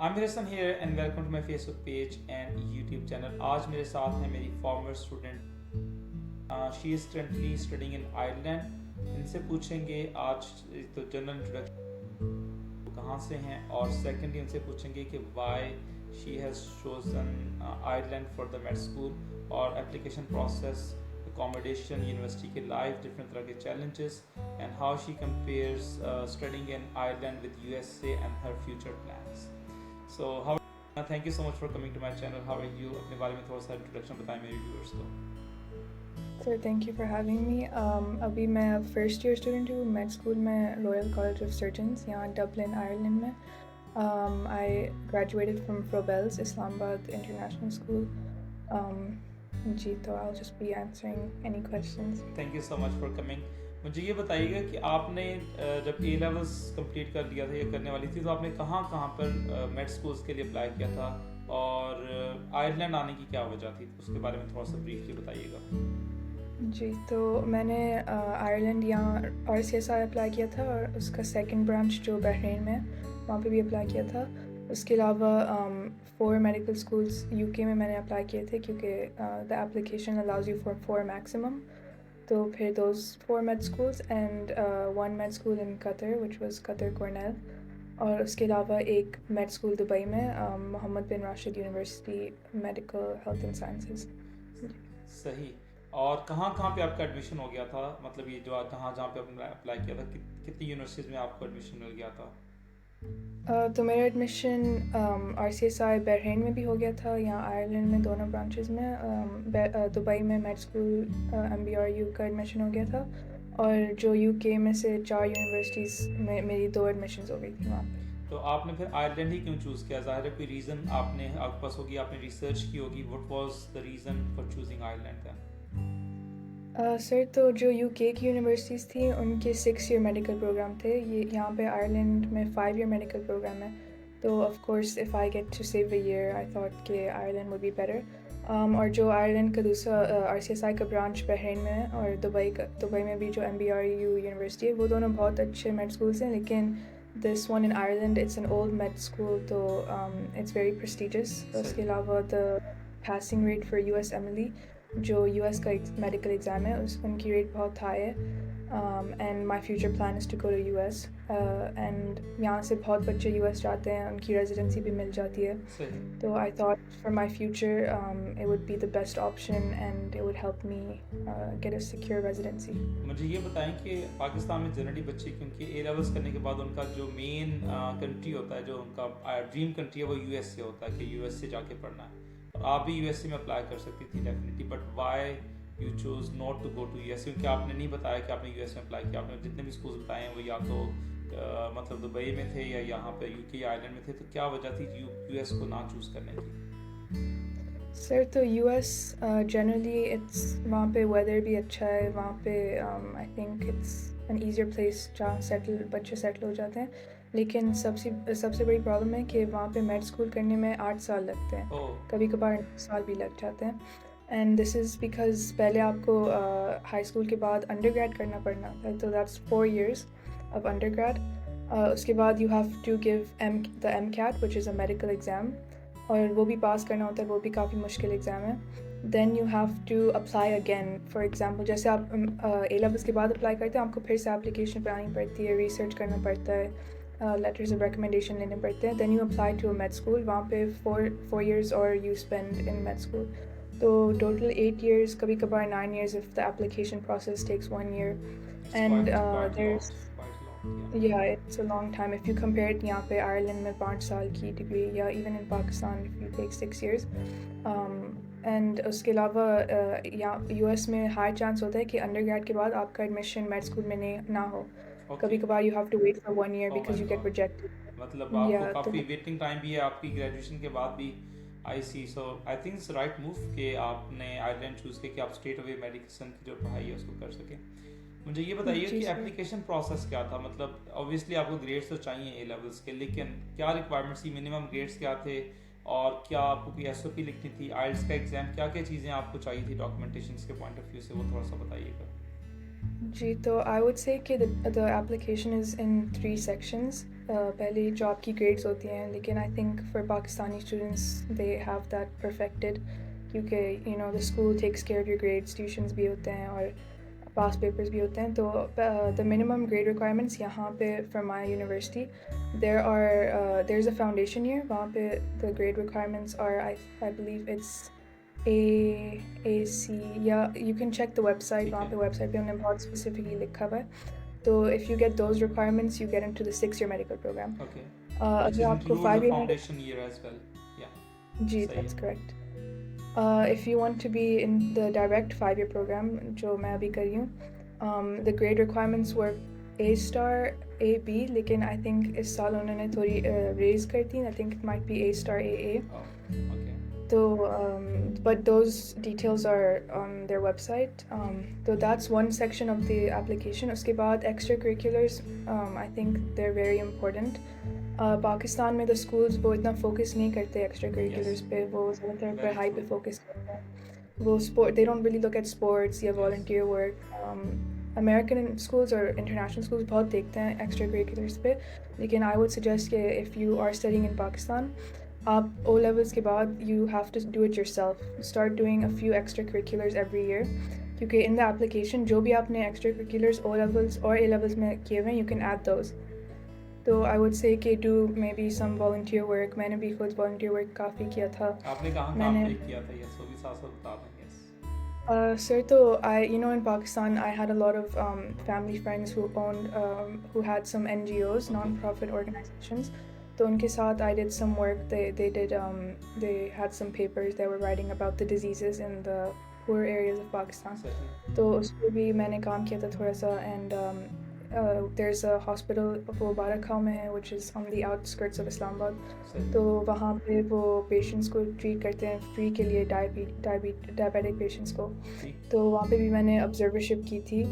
I'm Hirasan here and welcome to my Facebook page and YouTube channel. आज मेरे साथ है मेरी former student. She is currently studying in Ireland. इनसे पूछेंगे आज तो जनरल इंट्रोडक्शन कहाँ से हैं और सेकेंडली उनसे पूछेंगे कि why she has chosen Ireland for the med school और application process, accommodation, university के life, different तरह के challenges and how she compares studying in Ireland with USA and her future plans. So how thank you so much for coming to my channel. How are you? अपने बारे में थोड़ा सा introduction बताएं मेरे viewers को. Sir thank you for having me. अभी मैं फर्स्ट ईयर स्टूडेंट हूँ मेड स्कूल में रॉयल कॉलेज ऑफ सर्जन्स यहाँ डबलिन आयरलैंड में. I graduated from Froebel's Islamabad international school. जी तो I will just be answering any questions. Thank you so much for coming. मुझे ये बताइएगा कि आपने जब ए लेवल्स कंप्लीट कर लिया था या करने वाली थी तो आपने कहाँ कहाँ पर मेड स्कूल्स के लिए अप्लाई किया था और आयरलैंड आने की क्या वजह थी, उसके बारे में थोड़ा सा ब्रीफली बताइएगा. जी तो मैंने आयरलैंड यहाँ RCSI अप्लाई किया था और उसका सेकंड ब्रांच जो बहरीन में वहाँ पे भी अप्लाई किया था. उसके अलावा 4 मेडिकल स्कूल्स UK में मैंने अप्लाई किए थे क्योंकि the application allows you for 4 maximum. तो फिर those 4 med schools and 1 med school in Qatar which was Qatar Cornell और उसके अलावा एक med school दुबई में Mohammed bin Rashid university medical health and sciences. सही. और कहाँ कहाँ पे आपका एडमिशन हो गया था, मतलब ये जो जहाँ जहाँ पे आपने अप्लाई किया था कितनी यूनिवर्सिटीज़ में आपको एडमिशन मिल गया था? तो मेरा एडमिशन RCSI बहरीन में भी हो गया था, यहाँ आयरलैंड में दोनों ब्रांचेस में. दुबई में मेड स्कूल MBRU का एडमिशन हो गया था और जो UK में से 4 यूनिवर्सिटीज़ में मेरी 2 एडमिशन्स हो गई थी वहाँ पे. तो आपने फिर आयरलैंड ही क्यों चूज़ किया? ज़ाहिर है कोई रीज़न आपके पास होगी, आपने रिसर्च की होगी. What was the reason for choosing Ireland then? Sir तो जो UK की यूनिवर्सिटीज़ थी उनके 6 ईयर मेडिकल प्रोग्राम थे. ये यहाँ पे आयरलैंड में 5 ईयर मेडिकल प्रोग्राम है. तो of course if I get to save a year I thought कि आयरलैंड वुड बी बेटर. और जो आयरलैंड का दूसरा RCSI का ब्रांच बहरीन में है और दुबई में भी जो MBRU यूनिवर्सिटी है वो दोनों बहुत अच्छे मेड स्कूल्स हैं. लेकिन this one in Ireland it's an old med school तो इट्स वेरी प्रेस्टिजियस. उसके अलावा the passing rate for USMLE जो US का मेडिकल एग्ज़ाम है उनकी रेट बहुत हाई है. And my future plan is to go to US एंड यहाँ से बहुत बच्चे US जाते हैं, उनकी रेजिडेंसी भी मिल जाती है. तो I thought for my future it would be the best option and it would help me get a secure residency. मुझे ये बताएं कि पाकिस्तान में जनरली बच्चे क्योंकि ए लेवल्स करने के बाद उनका जो मेन कंट्री होता है, जो उनका ड्रीम कंट्री है वो USA होता है कि US से जाके पढ़ना है. और आप भी USA में अप्लाई कर सकती थी definitely, but why you choose not to go to US? क्योंकि आपने नहीं बताया कि आपने US में अप्लाई किया. आपने जितने भी स्कूल्स बताए हैं वो या तो मतलब दुबई में थे या यहाँ पे UK आयरलैंड में थे. तो क्या वजह थी US को ना चूज़ करने की? सर तो US जनरली इट्स वहाँ पे वेदर भी अच्छा है. वहाँ पे आई think it's an easier place जहाँ बच्चे सेटल हो जाते हैं. लेकिन सबसे बड़ी प्रॉब्लम है कि वहाँ पे मेड स्कूल करने में 8 साल लगते हैं. कभी कभार 9 साल भी लग जाते हैं. एंड दिस इज़ बिकॉज पहले आपको हाई स्कूल के बाद अंडरग्रेड करना पड़ना था. तो दैट्स 4 years of undergrad. उसके बाद you have to give the MCAT which is a medical exam और वो भी पास करना होता है. वो भी काफ़ी मुश्किल एग्ज़ाम है. Then you have to apply again. For example जैसे आप A levels के बाद अप्लाई करते हैं आपको फिर से एप्लीकेशन बनानी पड़ती है, रिसर्च करना पड़ता है, लेटर्स ऑफ रिकमेंडेशन लेने पड़ते हैं. Then you apply to a med school. वहाँ पे 4 years और you spend in med school. तो टोटल 8 years, कभी कभार 9 years if the application process takes 1 year. And there's it's a long time if you compare it यहाँ पे Ireland में 5 साल की डिग्री या even in Pakistan if you take 6 years. And उसके अलावा यहाँ US में हाई चांस होता है कि अंडरग्रेड के बाद आपका एडमिशन मेड स्कूल में ना हो. कभी कभार you have to wait for 1 year because you get rejected. मतलब आपको काफ़ी वेटिंग टाइम भी है आपकी ग्रेजुएशन के बाद भी. I see. So I think it's right move कि आपने आयरलैंड चूज़ किया कि आप स्ट्रेट अवे मेडिसिन की जो पढ़ाई है उसको कर सकें. मुझे ये बताइए कि एप्लीकेशन प्रोसेस क्या था. मतलब ऑब्वियसली आपको ग्रेड्स तो चाहिए ए लेवल्स के, लेकिन क्या रिक्वायरमेंट्स थी, मिनिमम ग्रेड्स क्या थे और क्या आपको कोई SOP लिखनी थी, आइल्स का एग्ज़ाम, क्या क्या चीज़ें आपको चाहिए थी डॉक्यूमेंटेशन के पॉइंट ऑफ व्यू से, वो थोड़ा सा बताइएगा. जी तो आई वुड से कि the application is in 3 sections. पहले जो आपकी ग्रेड्स होती हैं, लेकिन I think for Pakistani students they have that perfected, क्योंकि you know the school takes care of your grades, tuitions भी होते हैं और पास पेपर्स भी होते हैं. तो द मिनिमम ग्रेड रिक्वायरमेंट्स यहाँ पे from my university there is a foundation year, वहाँ पे the grade requirements are I believe it's AAC, या you can check the website, ठीक वहाँ है. पे वेबसाइट पे हमने बहुत स्पेसिफिकली लिखा हुआ है. तो if you get those requirements you get into the 6 year medical programme. Okay. अगर Which is आपको include 5 the year foundation year as well. Yeah. जी, सही that's है. correct. If you want to be in the direct 5 year program, जो मैं अभी कर रही हूँ, the grade requirements were A star, A B, लेकिन I think इस साल उन्होंने थोड़ी raise कर दी. I think it might be A star, AA. Oh, okay. So, but those details are on their website. So that's one section of the application. उसके बाद extracurriculars, I think they're very important. Pakistan में the schools वो इतना focus नहीं करते extracurriculars Yes. पे, वो ज़्यादातर Very पढ़ाई पे true. focus करते हैं. वो sport, they don't really look at sports या Yes. volunteer work. American schools और international schools बहुत देखते हैं extracurriculars पे, लेकिन I would suggest कि if you are studying in Pakistan, आप O levels के बाद you have to do it yourself. Start doing a few extracurriculars every year, क्योंकि in the application जो भी आपने extracurriculars O levels और A levels में किए हुए हैं, you can add those. तो I would say कि do maybe some volunteer work. मैंने भी खुद volunteer work काफ़ी किया था. आपने कहाँ मैंने पे किया था? Yes, वो भी साथ साथ बता दें. Yes. Sir, तो you know, in Pakistan, I had a lot of family friends who owned, who had some NGOs, Okay. non-profit organizations. So उनके साथ I did some work. They had some papers they were writing about the diseases in the poor areas of Pakistan. सही. तो उस पर भी मैंने काम किया था थोड़ा सा. And there's a hospital वो बाराखाओ में है, which is on the outskirts of Islamabad. सही. तो वहाँ पे वो पेशेंट्स को ट्रीट करते हैं फ्री के लिए, डायबिटिक पेशेंट्स को. ठीक. तो वहाँ पे भी मैंने ऑब्जर्वरशिप की थी.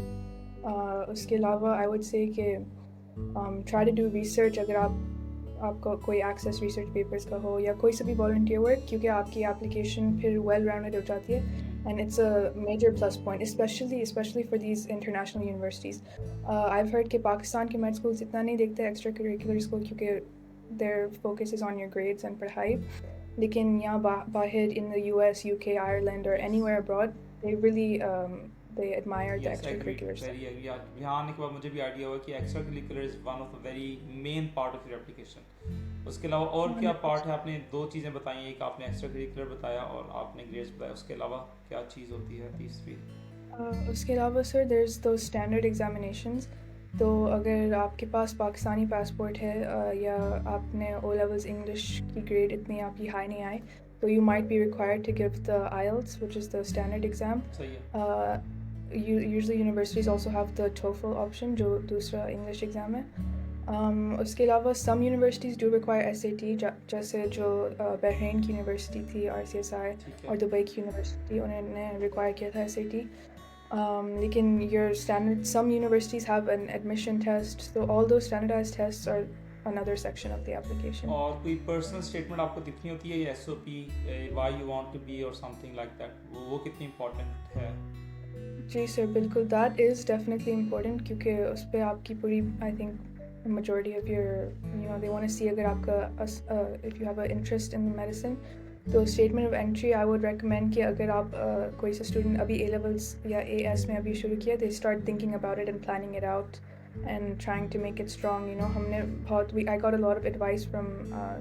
उसके अलावा आई वुड से कि ट्राई टू डू रिसर्च, अगर आपका कोई एक्सेस रिसर्च पेपर्स का हो या कोई सा भी वॉलंटियर वर्क, क्योंकि आपकी एप्लीकेशन फिर वेल राउंडेड हो जाती है. And it's a major plus point, especially for these international universities. I've heard कि पाकिस्तान के med schools इतना नहीं देखते extracurriculars को, क्योंकि their focus is on your grades and पढ़ाई. लेकिन यहाँ बाहर in the US, UK, Ireland or anywhere abroad, they really they admire the Yes, I agree. extracurriculars. Very agree. यहाँ आने के बाद मुझे भी आइडिया हुआ कि extracurricular is one of the very main part of your application. उसके अलावा और क्या पार्ट है? आपने दो चीज़ें बताई, एक आपने extracurricular बताया और आपने grades बताया. उसके अलावा क्या चीज़ होती है तीसरी? उसके अलावा sir there's those standard examinations. तो अगर आपके पास पाकिस्तानी पासपोर्ट है या आपने O levels English की ग्रेड इतनी आपकी हाई नहीं आई, तो you might be required to give the IELTS, which is the standard exam. सही है. Usually universities also have the TOEFL option, जो दूसरा English exam है. उसके अलावा some universities do require SAT, जैसे जो बहरीन की यूनिवर्सिटी थी RCSI ठीक है. और दुबई की यूनिवर्सिटी, उन्होंने require किया था SAT. लेकिन your standard, some universities have an admission test, so all those standardized tests are another section of the application. और कोई पर्सनल स्टेटमेंट आपको दिखनी होती है या SOP, why you want to be or something like that, वो कितनी important है? जी सर, बिल्कुल, that is definitely important, क्योंकि उस पर आपकी पूरी I think majority of your, you know, they want to see अगर आपका if you have an interest in the medicine. तो statement of entry I would recommend कि अगर आप कोई सा student अभी A levels या AS में अभी शुरू किया, they start thinking about it and planning it out and trying to make it strong. You know, I got a lot of advice from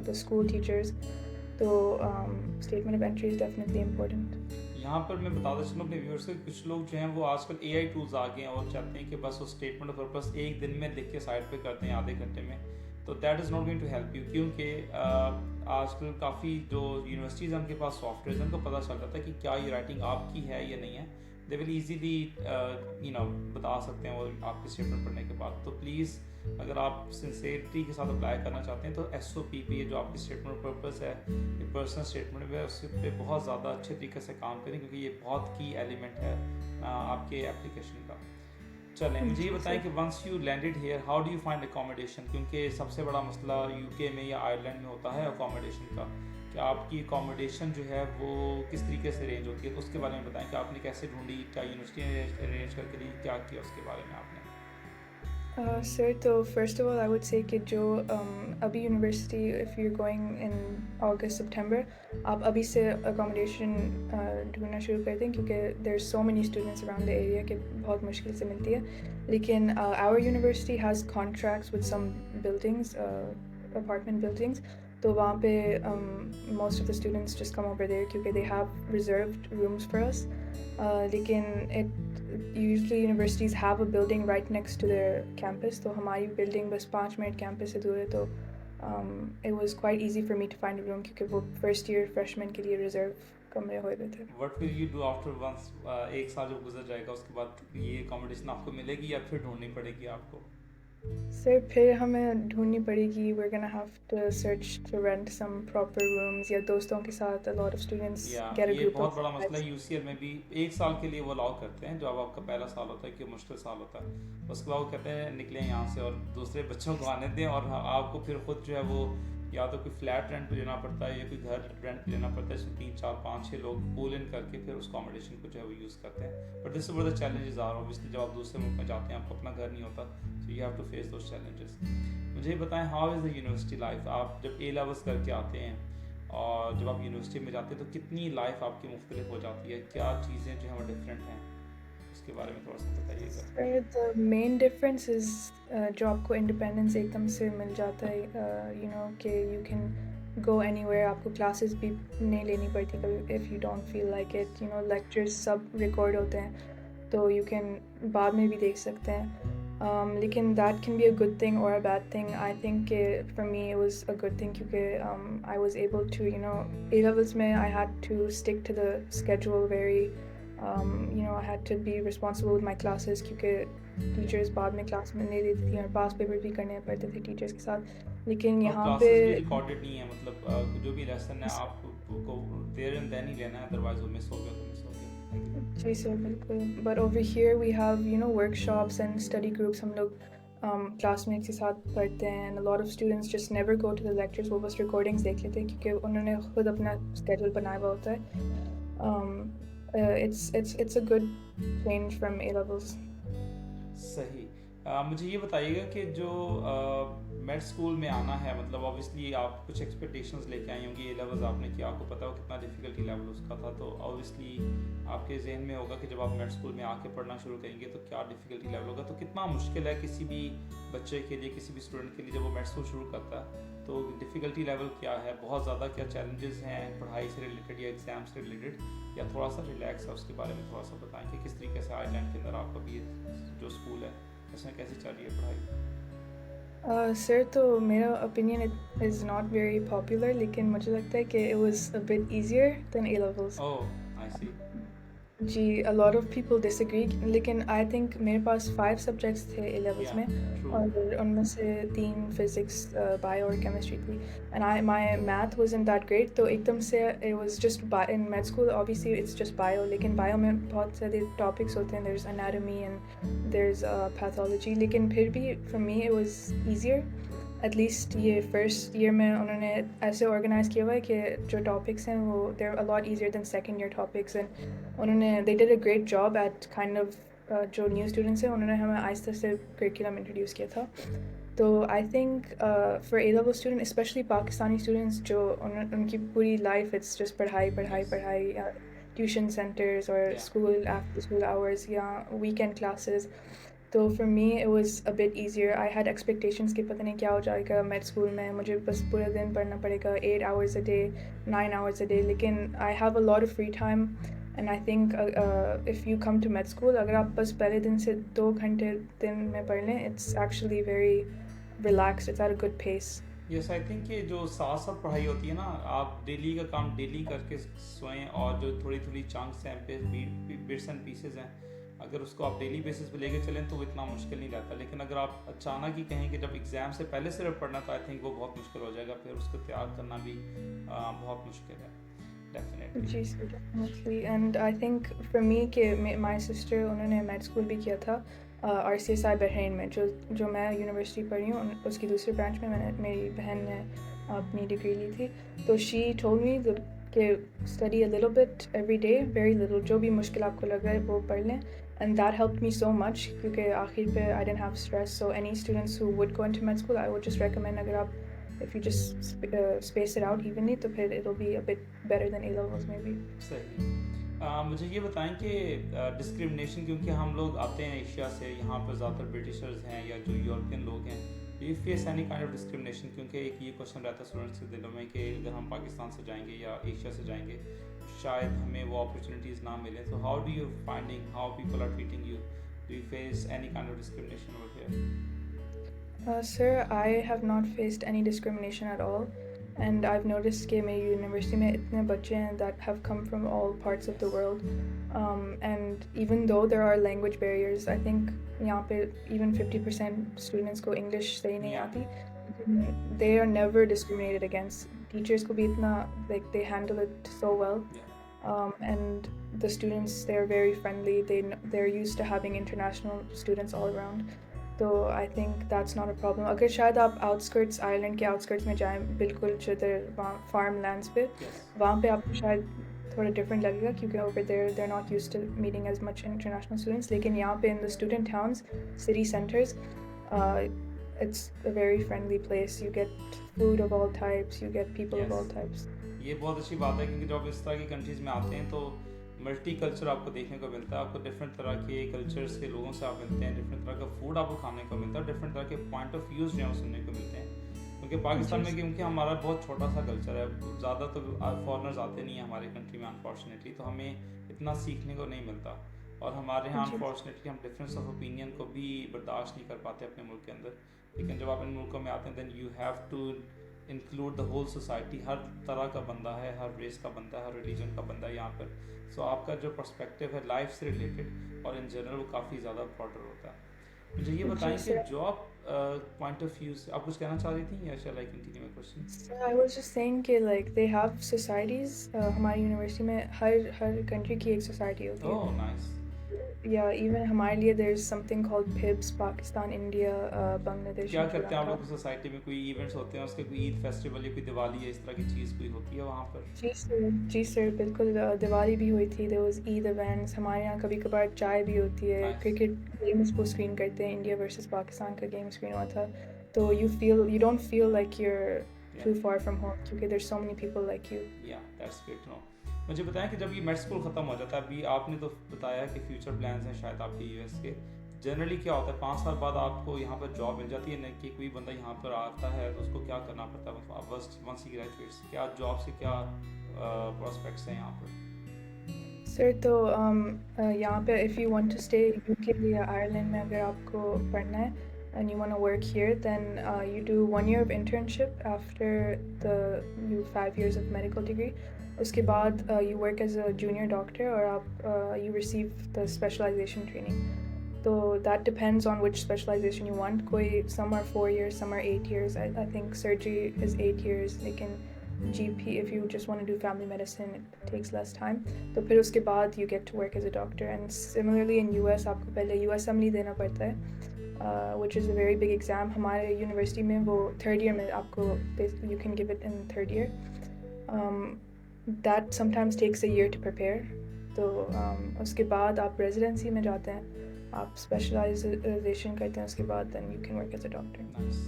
the school teachers. तो statement of entry is definitely important. यहाँ पर मैं बताता चलूँ अपने viewers को, कुछ लोग जो हैं वो आजकल AI टूल्स आ गए हैं और चाहते हैं कि बस वो स्टेटमेंट ऑफ पर्पस एक दिन में लिख के साइड पे करते हैं आधे घंटे में. तो that is not going to help you, क्योंकि आजकल काफ़ी जो यूनिवर्सिटीज़ हैं उनके पास सॉफ्टवेयर हैं, उनको पता चल जाता है कि क्या ये राइटिंग आपकी है या नहीं है. दे विल ईजीली बता सकते हैं वो आपके स्टेटमेंट पढ़ने के बाद. तो प्लीज़ अगर आप सिंसेरिटी के साथ अप्लाई करना चाहते हैं तो SOP पे, ये जो आपकी स्टेटमेंट ऑफ पर्पस है, ये पर्सनल स्टेटमेंट है, उस पर बहुत ज़्यादा अच्छे तरीके से काम करें, क्योंकि ये बहुत की एलिमेंट है आपके एप्लीकेशन का. चलें, मुझे ये बताएं कि once you landed here, how do you find accommodation? क्योंकि सबसे बड़ा मसला UK में या आयरलैंड में होता है अकोमोडेशन का. कि आपकी अकोमोडेशन जो है वो किस तरीके से अरेंज होती है, तो उसके बारे में बताएं कि आपने कैसे ढूंढी, क्या यूनिवर्सिटी ने अरेंज करके दी, क्या किया उसके बारे में आपने? Sir, तो first of all I would say कि जो अभी university if you're going in August September आप अभी से accommodation ढूंढना शुरू कर दें क्योंकि there's so many students around the area कि बहुत मुश्किल से मिलती है लेकिन our university has contracts with some buildings apartment buildings तो वहाँ पे most of the students just come over there क्योंकि they have reserved rooms for us लेकिन it usually universities have a building right next to their campus तो हमारी building बस 5 minute campus से दूर है तो it was quite easy for me to find a room क्योंकि वो first year freshman के लिए reserve कमरे हुए थे What will you do after once एक साल जब गुजर जाएगा उसके बाद ये accommodation आपको मिलेगी या फिर ढूंढनी पड़ेगी आपको? सर फिर हमें ढूंढनी पड़ेगी we're gonna have to search to rent some proper rooms या दोस्तों के साथ a lot of students get a ये group बहुत of बड़ा मसला five. है यूसीएल में भी एक साल के लिए वो अलाउ करते हैं जब आपका पहला साल होता है कि मुश्किल साल होता है उसके बाद वो कहते हैं निकलें यहाँ से और दूसरे बच्चों को आने दें और आपको फिर खुद जो है वो या तो कोई फ्लैट रेंट पे लेना पड़ता है या कोई घर रेंट पे लेना पड़ता है इसमें 3 4 5 6 लोग पूल इन करके फिर उस अकोमोडेशन को जो है वो यूज़ करते हैं but this the challenges are obviously जब आप दूसरे मुल्क में जाते हैं आपको अपना घर नहीं होता so you have to face those challenges मुझे बताएं how is the university life आप जब ए लेवल्स करके आते हैं और जब आप यूनिवर्सिटी में जाते हैं तो कितनी लाइफ आपकी मुख्तलिफ हो जाती है क्या चीज़ें जो हैं वो डिफरेंट हैं उसके बारे में थोड़ा सा बताइएगा Sir, the main difference is जो आपको independence एकदम से मिल जाता है you know कि you can go anywhere आपको classes भी नहीं लेनी पड़ती कभी if you don't feel like it you know lectures सब record होते हैं तो you can बाद में भी देख सकते हैं लेकिन that can be a good thing or a bad thing I think कि for me it was a good thing क्योंकि I was able to you know A levels में I had to stick to the schedule very you know I had to be responsible with my classes क्योंकि teachers बाद में class में नहीं देती थी और पास पेपर भी करने पड़ते थे टीचर्स के साथ लेकिन और यहाँ क्लासेस भी पे रिकॉर्डेड नहीं है मतलब जो भी लेसन है आपको देयर एंड देन ही लेना है अदरवाइज वो मिस हो गया तो मिस हो गया जी सर बिल्कुल but over here we have you know workshops and study groups हम लोग classmates के साथ पढ़ते हैं and a lot of students just never go to the lectures वो बस recordings देख लेते हैं क्योंकि उन्होंने खुद अपना schedule बनाया हुआ होता है it's a good change from A levels. सही मुझे ये बताइएगा कि जो मेड स्कूल में आना है मतलब ऑब्वियसली आप कुछ एक्सपेक्टेशंस लेके आई होंगी ए लेवल्स आपने किया आपको पता हो कितना डिफिकल्टी लेवल उसका था तो ऑब्वियसली आपके जहन में होगा कि जब आप मेड स्कूल में आके पढ़ना शुरू करेंगे तो क्या डिफिकल्टी लेवल होगा तो कितना मुश्किल है किसी भी बच्चे के लिए किसी भी स्टूडेंट के लिए जब वो मेड स्कूल शुरू करता है तो डिफिकल्टी लेवल क्या है बहुत ज़्यादा क्या चैलेंजेस हैं पढ़ाई से रिलेटेड या एग्जाम से रिलेटेड या थोड़ा सा रिलैक्स है उसके बारे में थोड़ा सा बताएं कि किस तरीके से आयरलैंड के अंदर आपका भी जो स्कूल है उसमें कैसी चल रही है पढ़ाई सर तो मेरा opinion is not very popular लेकिन मुझे लगता है कि it was a bit easier than A levels. Oh I C ji a lot of people disagree लेकिन I think मेरे पास 5 subjects थे A levels में true. और उनमें से 3 physics, bio और chemistry थी and my math wasn't that great तो एकदम से it was just in med school obviously it's just bio लेकिन bio में बहुत सारे topics होते हैं there's anatomy and there's pathology लेकिन फिर भी for me it was easier at least ये first year में उन्होंने ऐसे organize किया हुआ है कि जो topics हैं वो they're a lot easier than second year topics and उन्होंने they did a great job at kind of जो new students हैं उन्होंने हमें आहिस्ता से curriculum introduce किया था तो I think for A level student especially Pakistani students जो उनकी पूरी life it's just पढ़ाई पढ़ाई पढ़ाई tuition centers or school after school hours या weekend classes तो for me it was a bit easier I had expectations कि पता नहीं क्या हो जाएगा med school में मुझे बस पूरे दिन पढ़ना पड़ेगा 8 hours a day 9 hours a day लेकिन I have a lot of free time and I think if you come to med school अगर आप बस पहले दिन से 2 घंटे दिन में पढ़ लें it's actually very relaxed it's at a good pace yes I think ये जो साथ साथ पढ़ाई होती है ना आप डेली का काम डेली करके सोएं और जो थोड़ी थोड़ी चंक्स हैं बिट्स एंड पीसेस हैं अगर उसको आप डेली बेसिस पे लेके चलें तो वो इतना मुश्किल नहीं रहता लेकिन अगर आप अचानक ही कहें कि जब एग्ज़ाम से पहले सिर्फ पढ़ना तो आई थिंक वो बहुत मुश्किल हो जाएगा फिर उसको तैयार करना भी बहुत मुश्किल है डेफिनेटली जी sir definitely and I think for me कि my sister उन्होंने med school भी किया था RCSI बहरीन में जो मैं यूनिवर्सिटी पढ़ी हूँ उसकी दूसरी ब्रांच में मेरी बहन ने अपनी डिग्री ली थी तो she told me कि study a little bit every day very little जो भी मुश्किल आपको लग रहा है वो पढ़ लें and that helped me so much क्योंकि आखिर पे I didn't have stress. So any students who would go into med school, I would just recommend अगर आप if you just space it out evenly तो फिर it'll be a bit better than A levels maybe. सही। मुझे ये बताएं कि discrimination, क्योंकि हम लोग आते हैं एशिया से, यहाँ पर ज़्यादातर ब्रिटिशर्स हैं या जो यूरोपियन लोग हैं, you face any kind of discrimination? क्योंकि एक ये क्वेश्चन रहता है स्टूडेंट्स के दिलों में कि अगर हम पाकिस्तान से जाएंगे या एशिया से जाएंगे शायद हमें वो अपॉर्चुनिटीज़ ना मिले। तो how do you finding how people are treating you? Do you face any kind of discrimination over here? Sir, I have not faced any discrimination at all, and I've noticed कि मेरी university में इतने बच्चे हैं that have come from all parts of the world, and even though there are language barriers, I think यहाँ पे even 50% students को English सही नहीं आती, they are never discriminated against. Teachers को भी इतना like they handle it so well. And the students, they're very friendly. They're used to having international students all around. तो I think that's not a problem. अगर शायद आप outskirts, Ireland के outskirts में जाएं बिल्कुल जिधर वहाँ farm lands पे, वहाँ पे आपको शायद थोड़ा different लगेगा क्योंकि over there they're not used to meeting as much international students. लेकिन यहाँ पे in the student towns, city centers, it's a very friendly place. You get food of all types. You get people of all types. ये बहुत अच्छी बात है क्योंकि जब इस तरह की कंट्रीज़ में आते हैं तो मल्टी कल्चर आपको देखने को मिलता है। आपको डिफरेंट तरह के कल्चर्स के लोगों से आप मिलते हैं, डिफरेंट तरह का फूड आपको खाने को मिलता है, डिफरेंट तरह के पॉइंट ऑफ व्यूज़ जो है सुनने को मिलते हैं। क्योंकि पाकिस्तान में क्योंकि हमारा बहुत छोटा सा कल्चर है, ज़्यादा तो फॉरनर्स आते नहीं हैं हमारे कंट्री में अनफॉर्चुनेटली, तो हमें इतना सीखने को नहीं मिलता। और हमारे यहाँ अनफॉर्चुनेटली हम डिफरेंस ऑफ ओपिनियन को भी बर्दाश्त नहीं कर पाते अपने मुल्क के अंदर। लेकिन जब आप इन मुल्कों में आते हैं then you have to include the whole society. हर तरह का बंदा है, हर रेस का बंदा है, हर रिलीजन का बंदा है यहाँ पर। सो आपका जो पर्सपेक्टिव है लाइफ से रिलेटेड और इन जनरल वो काफ़ी ज़्यादा ब्रॉडर होता है। मुझे ये बताएं कि जॉब पॉइंट ऑफ व्यू से आप कुछ कहना चाह रही थी या shall I continue my question? I was just saying कि like they have societies. हमारी यूनिवर्सिटी में हर कंट्री की एक सोसाइटी होती है। Oh nice. Yeah, even हमारे लिए there's something called PIBS, Pakistan, India, Bangladesh. क्या करते हैं आप लोग सोसाइटी में? कोई इवेंट्स होते हैं उसके, कोई ईद फेस्टिवल या कोई दिवाली या इस तरह की चीज़ कोई होती है वहाँ पर? जी सर बिल्कुल। दिवाली भी हुई थी, there was ईद इवेंट्स। हमारे यहाँ कभी कभार चाय भी होती है। क्रिकेट गेम्स को स्क्रीन करते हैं, इंडिया वर्सेस पाकिस्तान का गेम स्क्रीन हुआ था। तो you don't feel like you're too far from home क्योंकि there's so many people like you. Yeah, that's great to know. मुझे बताएं कि जब ये मेड स्कूल ख़त्म हो जाता है, अभी आपने तो बताया कि फ्यूचर प्लान्स हैं शायद आपके यूएस के, जनरली क्या होता है 5 साल बाद आपको यहाँ पर जॉब मिल जाती है? कि कोई बंदा यहाँ पर आता है तो उसको क्या करना पड़ता है वंस ही ग्रेजुएट्स? क्या जॉब से क्या प्रोस्पेक्ट्स हैं यहाँ पर? सर तो यहाँ पे if you want to stay UK या आयरलैंड में अगर आपको पढ़ना है and you want to work here, then you do 1 year of internship after you 5 years of medical degree. उसके बाद you work as a junior doctor और आप you receive the specialization training. So that depends on which specialization you want. कोई some are 4 years, some are 8 years. I think surgery is 8 years. लेकिन GP, if you just want to do family medicine, it takes less time. तो फिर उसके बाद you get to work as a doctor. And similarly in US आपको पहले US assembly देना पड़ता है, which is a very big exam. हमारे यूनिवर्सिटी में वो 3rd year में आपको you can give it in 3rd year. That sometimes takes a year to prepare. तो उसके बाद आप residency में जाते हैं, आप specialization करते हैं, उसके बाद then you can work as a doctor. Nice.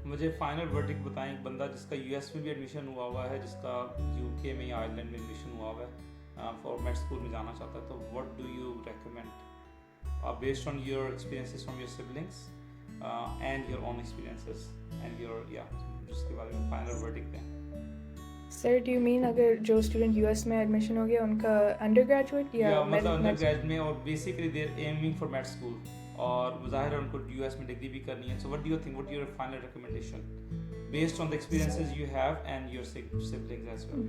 मुझे फाइनल वर्डिक्ट बताएं, एक बंदा जिसका यूएस में भी एडमिशन हुआ है, जिसका यूके में या आयरलैंड में एडमिशन हुआ है, फॉर मेड स्कूल में जाना चाहता है, तो what do you recommend based on your experiences from your siblings and your own experiences and your जिसके बारे में फाइनल वर्डिक्ट दें? सर डू यू मीन अगर जो स्टूडेंट यूएस में एडमिशन हो गया उनका अंडरग्रेजुएट या मतलब अंडरग्रेजुएट में, और basically they are aiming for med school और ज़ाहिर है उनको यूएस में डिग्री भी करनी है। So what do you think, what your final recommendation based on the experiences you have and your siblings as well?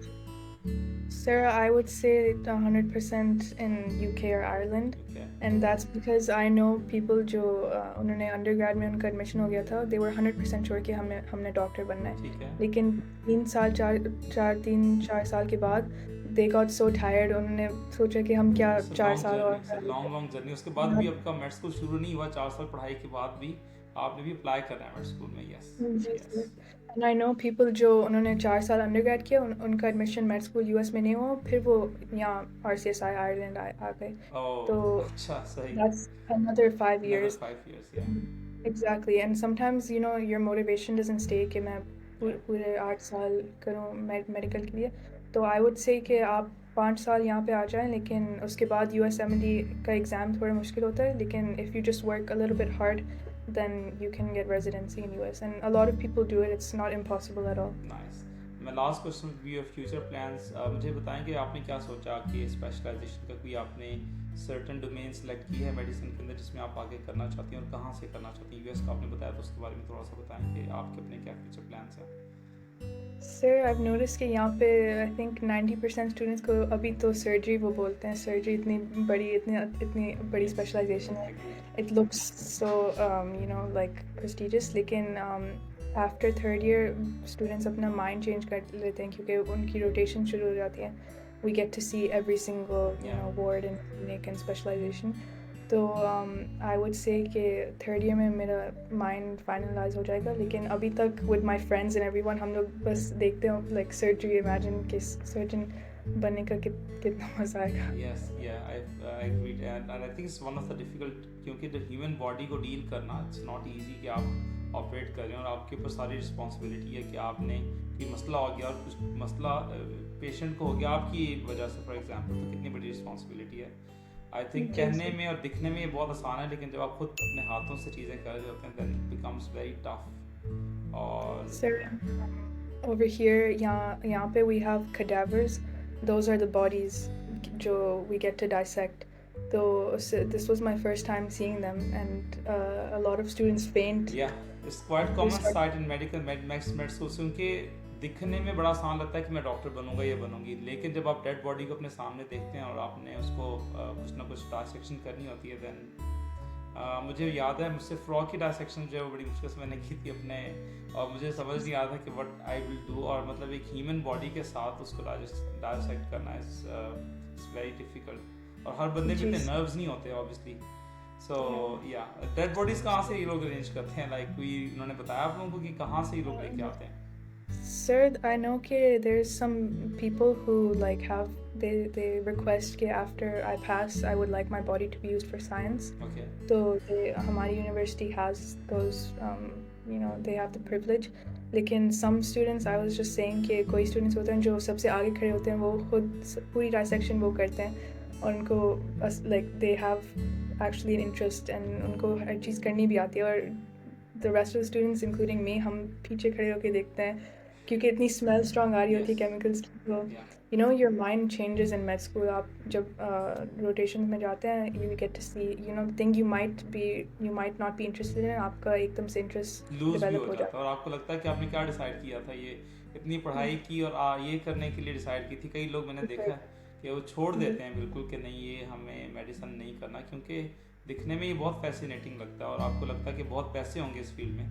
Sir, I would say 100% in UK or Ireland. Okay. And that's because I know people जो उन्होंने undergrad में उनका admission हो गया था, they were 100% sure कि हमने doctor बनना है। ठीक है। लेकिन 3 साल के बाद they got so tired, उन्होंने सोचा कि हम क्या 4 साल और लॉन्ग जर्नी। उसके बाद भी आपका मेड स्कूल शुरू नहीं हुआ, 4 साल पढ़ाई के बाद भी आपने भी अप्लाई करना है मेड स्कूल में? Yes. And I know people जो उन्होंने 4 साल अंडरग्रेड किया उनका एडमिशन मेड स्कूल यूएस में नहीं हुआ, फिर वो यहाँ आरसीएसआई आयरलैंड आ गए। तो ओह अच्छा सही। that's another 5 years. Another 5 years, yeah. Exactly, and sometimes your motivation doesn't stay कि मैं Yeah. पूरे 8 साल करूँ मेडिकल के लिए। तो आई वुड से कि आप 5 साल यहाँ पे आ जाएं, लेकिन उसके बाद USMLE का एग्ज़ाम थोड़ा मुश्किल होता है, लेकिन if you just work a little bit hard then you can get residency in US, and a lot of people do it. It's not impossible at all. Nice. मैं लास्ट क्वेश्चन भी your future plans मुझे बताएं कि आपने क्या सोचा कि specialisation का कोई आपने सर्टेन डोमेन सेलेक्ट की है मेडिसिन के अंदर जिसमें आप आगे करना चाहती हैं और कहाँ से करना चाहती हैं? यूएस का आपने बताया तो उसके बारे में थोड़ा सा बताएं कि आपके अपने क्या फ्यूचर प्लान्स हैं। Sir, I've noticed कि यहाँ पे I think 90% स्टूडेंट्स को अभी तो सर्जरी वो बोलते हैं, सर्जरी इतनी बड़ी Yes, स्पेशलाइजेशन है। agree. It looks so like prestigious, लेकिन आफ्टर थर्ड ईयर स्टूडेंट्स अपना माइंड चेंज कर लेते हैं क्योंकि उनकी रोटेशन शुरू हो जाती है। We get to see every single Yeah. ward and clinic and specialization. तो आई वुड से कि थर्ड ईयर में मेरा माइंड फाइनलाइज हो जाएगा, लेकिन अभी तक with my friends and everyone हम लोग बस देखते हो लाइक सर्जरी, इमेजिन कि सर्जन बनने का कितना मज़ा आएगा। Yes, yeah, I agreed, and I think it's one of the difficult क्योंकि the human body को डील करना it's not easy कि आप ऑपरेट कर रहे हैं और आपके ऊपर सारी रिस्पॉन्सिबिलिटी है कि आपने कोई मसला हो गया और कुछ मसला पेशेंट को हो गया आपकी वजह से फॉर एग्जांपल, तो कितनी बड़ी रिस्पॉन्सिबिलिटी है। आई थिंक जी कहने सर। में और दिखने में ये बहुत आसान है, लेकिन जब आप खुद अपने हाथों से चीज़ें कर रहे होते हैं then it becomes very tough। और सर over here यहाँ पे we have cadavers. Those are the bodies जो we get to dissect. So this was my first time seeing them, and a lot of students faint. या it's quite They common start site in medical made school से, उनके दिखने में बड़ा आसान लगता है कि मैं डॉक्टर बनूंगा या बनूंगी, लेकिन जब आप डेड बॉडी को अपने सामने देखते हैं और आपने उसको कुछ ना कुछ डायसेक्शन करनी होती है देन मुझे याद है मुझसे फ्रॉग की डायसेक्शन जो है वो बड़ी मुश्किल से मैंने की थी अपने, और मुझे समझ नहीं आ रहा था कि व्हाट आई विल डू, और मतलब एक ह्यूमन बॉडी के साथ उसको डायसेक्ट करना इज वेरी डिफिकल्ट, और हर बंदे में जी इतने सर। नर्व्स नहीं होते ऑब्वियसली। सो या डेड बॉडीज कहाँ से ये लोग अरेंज करते हैं, लाइक कोई उन्होंने बताया आप लोगों को कि कहाँ से ये लोग लेके आते हैं? Sir, I know that there's some people who like have they request that after I pass, I would like my body to be used for science. Okay So हमारी university has those, they have the privilege. लेकिन some students, I was just saying कि कोई students होते हैं जो सबसे आगे खड़े होते हैं, वो खुद पूरी dissection वो करते हैं और उनको like they have actually an interest and उनको हर चीज़ करनी भी आती है, और the rest of the students including me हम पीछे खड़े होके देखते हैं क्योंकि इतनी स्मेल स्ट्रॉन्ग आ रही होती है Yes. केमिकल्स की। तो या your mind changes in med school. आप जब रोटेशन में जाते हैं you get to see the thing you might not be interested in, आपका एकदम से इंटरेस्ट लूज भी डेवलप हो हो जाता जाता है और आपको लगता है कि आपने क्या डिसाइड किया था, ये इतनी पढ़ाई की और ये करने के लिए डिसाइड की थी। कई लोग मैंने देखा है कि वो छोड़ देते हैं बिल्कुल कि नहीं ये हमें मेडिसिन नहीं करना, क्योंकि दिखने में ये बहुत फैसिनेटिंग लगता है और आपको लगता है कि बहुत पैसे होंगे इस फील्ड में,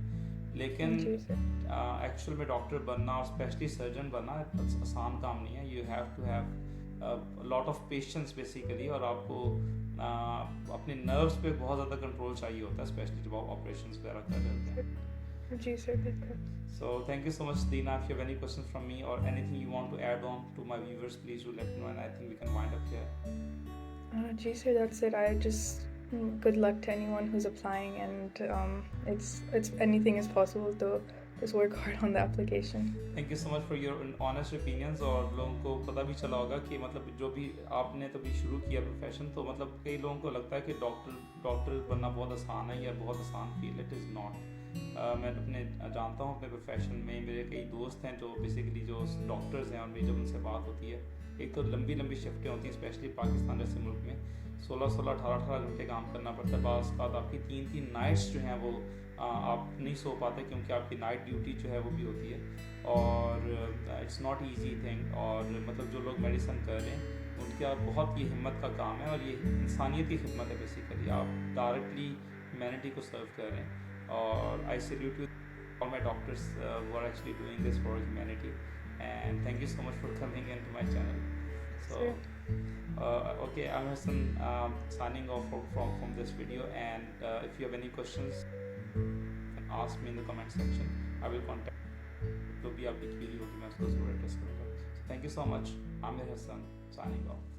लेकिन जी सर। एक्चुअल में डॉक्टर बनना और स्पेशली सर्जन बनना आसान काम नहीं है। You have to have lot of patience basically, और आपको अपने नर्व्स पे बहुत ज़्यादा कंट्रोल चाहिए होता है, स्पेशली जब आप ऑपरेशंस वगैरह कर रहे होते हैं। जी सर बिल्कुल। So thank you so much, Deena. If you have any questions from me or anything you want to add on to my viewers, please do let me know, and I think we can wind up here. Gee sir, that's it. I just good luck to anyone who's applying, and it's anything is possible. So just work hard on the application. Thank you so much for your honest opinions, और लोगों को पता भी चला होगा कि मतलब जो भी आपने तो भी शुरू किया प्रोफेशन, तो मतलब कई लोगों को लगता है कि डॉक्टर बनना बहुत आसान है या बहुत आसान फील्ड, इट इज़ नॉट। मैं अपने जानता हूँ अपने प्रोफेशन में मेरे कई दोस्त हैं जो बेसिकली जो डॉक्टर्स हैं, और मेरी जब उनसे बात होती है, एक तो लंबी शिफ्टें होती हैं स्पेशली पाकिस्तान जैसे मुल्क में 16-16 18-18 घंटे काम करना पड़ता है। बाज़ बाद आपकी 3-3 नाइट्स जो हैं वो आप नहीं सो पाते क्योंकि आपकी नाइट ड्यूटी जो है वो भी होती है, और इट्स नॉट ईजी थिंग। और मतलब जो लोग मेडिसिन कर रहे हैं उनका बहुत ये हिम्मत का काम है, और ये इंसानियत की खिदमत है बेसिकली, आप डायरेक्टली ह्यूमैनिटी को सर्व कर रहे हैं। और आई salute you all my doctors who are actually doing this for humanity, and thank you so much for coming into my channel. So okay, I'm Hassan, signing off from this video, and if you have any questions, ask me in the comment section. I will contact जो भी आपकी query होगी मैं उसको ज़रूर address करूँगा। Thank you so much. Aamir Hasan signing of.